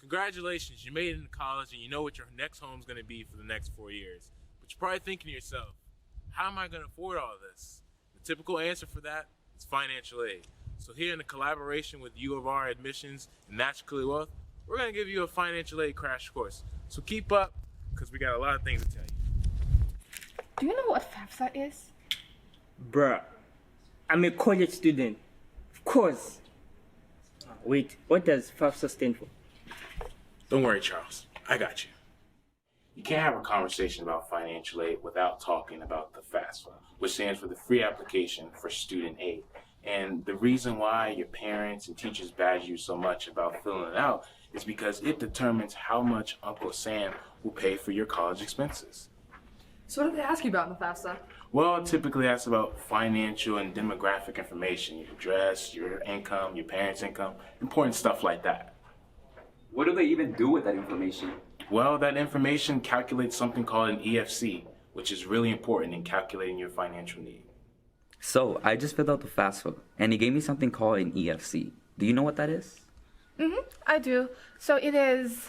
Congratulations, you made it into college and you know what your next home's going to be for the next 4 years. But you're probably thinking to yourself, how am I going to afford all this? The typical answer for that is financial aid. So here in a collaboration with U of R Admissions and Naturally Wealth, we're going to give you a financial aid crash course. So keep up, because we got a lot of things to tell you. Do you know what FAFSA is? Bruh, I'm a college student. Of course. Wait, what does FAFSA stand for? Don't worry, Charles. I got you. You can't have a conversation about financial aid without talking about the FAFSA, which stands for the Free Application for Student Aid. And the reason why your parents and teachers badge you so much about filling it out is because it determines how much Uncle Sam will pay for your college expenses. So what do they ask you about in the FAFSA? Well, typically that's about financial and demographic information, your address, your income, your parents' income, important stuff like that. What do they even do with that information? Well, that information calculates something called an EFC, which is really important in calculating your financial need. So, I just filled out the FAFSA, and he gave me something called an EFC. Do you know what that is? I do. So it is...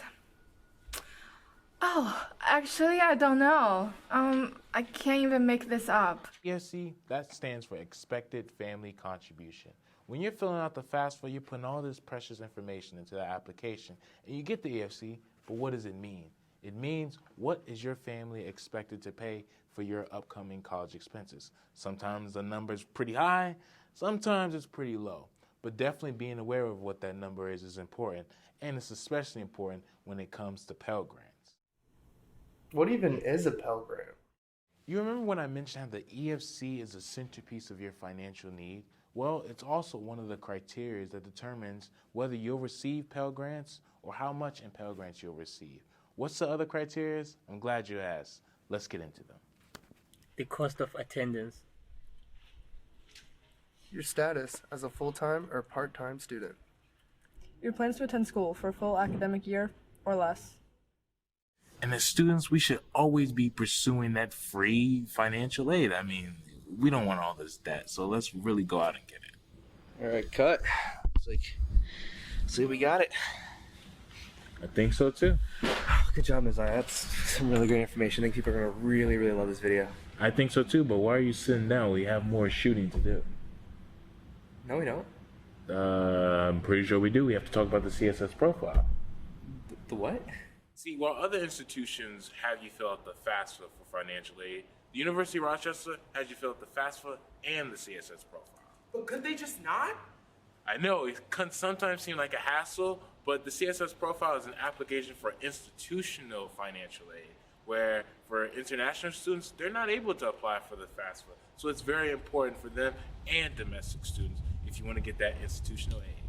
Oh, actually, I don't know. I can't even make this up. EFC, that stands for Expected Family Contribution. When you're filling out the FAFSA, you're putting all this precious information into the application, and you get the EFC, but what does it mean? It means, what is your family expected to pay for your upcoming college expenses? Sometimes the number's pretty high, sometimes it's pretty low. But definitely being aware of what that number is important, and it's especially important when it comes to Pell Grants. What even is a Pell Grant? You remember when I mentioned how the EFC is a centerpiece of your financial need? Well, it's also one of the criteria that determines whether you'll receive Pell Grants or how much in Pell Grants you'll receive. What's the other criteria? I'm glad you asked. Let's get into them. The cost of attendance. Your status as a full-time or part-time student. Your plans to attend school for a full academic year or less. And as students, we should always be pursuing that free financial aid. I mean, we don't want all this debt, so let's really go out and get it. All right, cut. See, we got it. I think so too. Good job, Ms. I. That's some really great information. I think people are going to really, really love this video. I think so too, but why are you sitting down? We have more shooting to do. No, we don't. I'm pretty sure we do. We have to talk about the CSS profile. The what? See, while other institutions have you fill out the FAFSA for financial aid, the University of Rochester has you fill out the FAFSA and the CSS profile. But could they just not? I know, it can sometimes seem like a hassle, but the CSS profile is an application for institutional financial aid, where for international students, they're not able to apply for the FAFSA. So it's very important for them and domestic students if you want to get that institutional aid.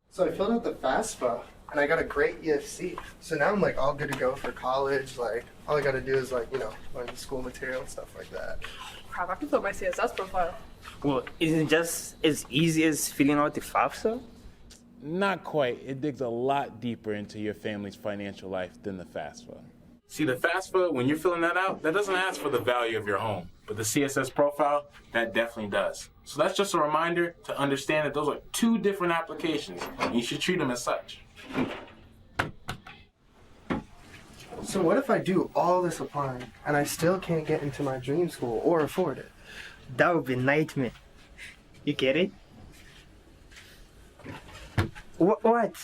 So I filled out the FAFSA, and I got a great EFC. So now I'm like all good to go for college. Like all I got to do is like, learn the school material and stuff like that. Crap, I can fill my CSS profile. Well, isn't it just as easy as filling out the FAFSA? Not quite. It digs a lot deeper into your family's financial life than the FAFSA. See, the FAFSA, when you're filling that out, that doesn't ask for the value of your home. But the CSS profile, that definitely does. So that's just a reminder to understand that those are two different applications, and you should treat them as such. So what if I do all this applying, and I still can't get into my dream school or afford it? That would be a nightmare. You get it? What?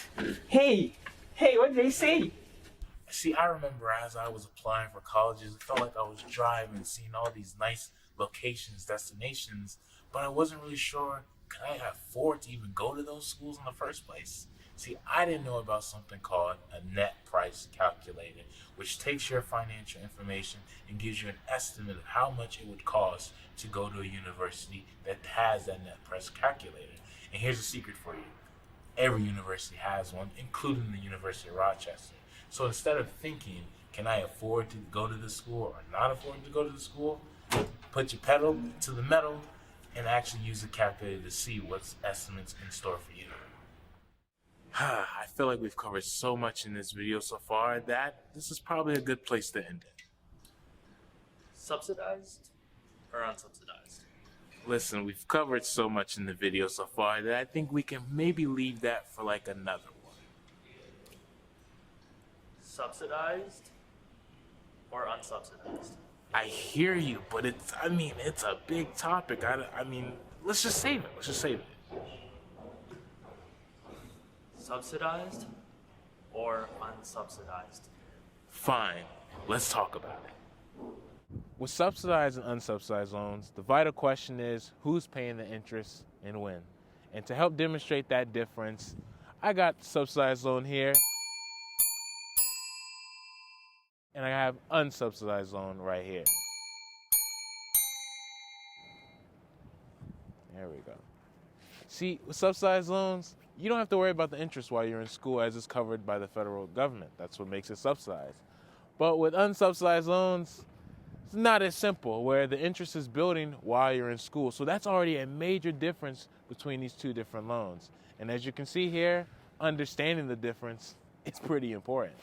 Hey, what did they say? See, I remember as I was applying for colleges, it felt like I was driving, seeing all these nice locations, destinations, but I wasn't really sure, could I afford to even go to those schools in the first place? See, I didn't know about something called a net price calculator, which takes your financial information and gives you an estimate of how much it would cost to go to a university that has that net price calculator. And here's a secret for you. Every university has one, including the University of Rochester. So instead of thinking, can I afford to go to the school or not afford to go to the school, put your pedal to the metal and actually use the calculator to see what's estimates in store for you. I feel like we've covered so much in this video so far that this is probably a good place to end it. Subsidized or unsubsidized? Listen, we've covered so much in the video so far that I think we can maybe leave that for like another one. Subsidized or unsubsidized? I hear you, but it's a big topic. I mean, let's just save it. Let's just save it. Subsidized or unsubsidized? Fine. Let's talk about it. With subsidized and unsubsidized loans, the vital question is who's paying the interest and when. And to help demonstrate that difference, I got subsidized loan here, and I have unsubsidized loan right here. There we go. See, with subsidized loans, you don't have to worry about the interest while you're in school as it's covered by the federal government. That's what makes it subsidized. But with unsubsidized loans, it's not as simple, where the interest is building while you're in school. So that's already a major difference between these two different loans. And as you can see here, understanding the difference is pretty important.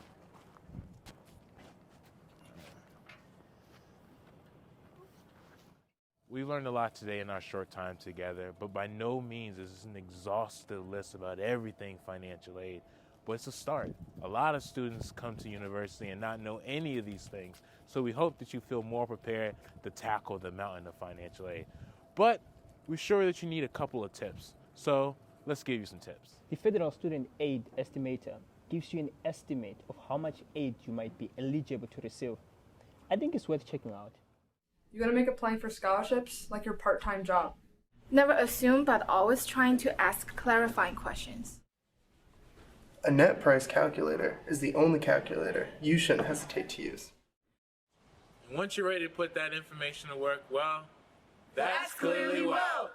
We learned a lot today in our short time together, but by no means is this an exhaustive list about everything financial aid. But it's a start. A lot of students come to university and not know any of these things, so we hope that you feel more prepared to tackle the mountain of financial aid. But we're sure that you need a couple of tips, so let's give you some tips. The Federal Student Aid Estimator gives you an estimate of how much aid you might be eligible to receive. I think it's worth checking out. You gotta make applying for scholarships like your part-time job. Never assume, but always trying to ask clarifying questions. A net price calculator is the only calculator you shouldn't hesitate to use. Once you're ready to put that information to work, well, that's clearly well.